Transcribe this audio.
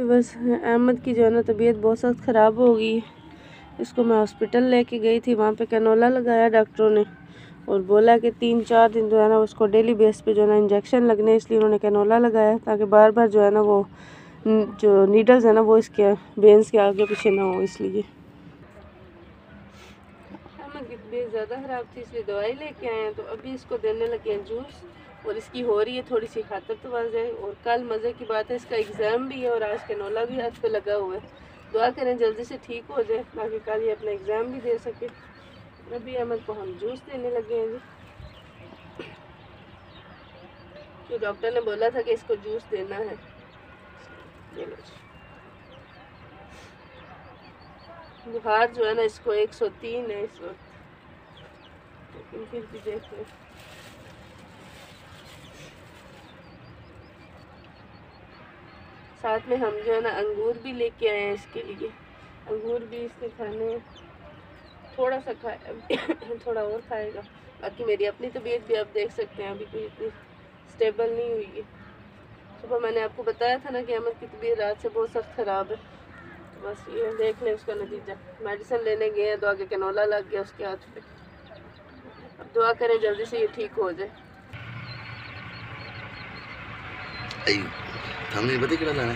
बस अहमद की जो है ना तबीयत बहुत सख्त ख़राब हो गई। इसको मैं हॉस्पिटल लेके गई थी, वहाँ पे कैनोला लगाया डॉक्टरों ने और बोला कि 3-4 दिन जो है ना उसको डेली बेस पे जो है ना इंजेक्शन लगने, इसलिए उन्होंने कैनोला लगाया ताकि बार बार जो है ना वो जो नीडल्स है ना वो इसके वेन्स के आगे पीछे ना हो। इसलिए अहमद की तबीयत ज़्यादा ख़राब थी, इसलिए दवाई लेके आए हैं। तो अभी इसको देने लगे हैं जूस और इसकी हो रही है थोड़ी सी खातर तवाज़े। और कल मज़े की बात है इसका एग्ज़ाम भी है और आज कैनोला भी हाथ पे लगा हुआ है। दुआ करें जल्दी से ठीक हो जाए ताकि कल ये अपना एग्ज़ाम भी दे सके। अभी अहमद को हम जूस देने लगे हैं जी, तो डॉक्टर ने बोला था कि इसको जूस देना है। बुखार जो है ना इसको 103 है इस वक्त, लेकिन फिर भी देख लें। साथ में हम जो है ना अंगूर भी लेके आए हैं इसके लिए। अंगूर भी इसके खाने, थोड़ा सा खाए थोड़ा और खाएगा। बाकी मेरी अपनी तबीयत भी आप देख सकते हैं अभी कोई इतनी स्टेबल नहीं हुई है। सुबह मैंने आपको बताया था ना कि अहमद की तबीयत रात से बहुत सख्त ख़राब है। तो बस ये देख लें उसका नतीजा। मेडिसिन लेने गए हैं तो आगे कैनोला लग गया उसके हाथ पे। अब दुआ करें जल्दी से ये ठीक हो जाए। हमें पता क्या लाना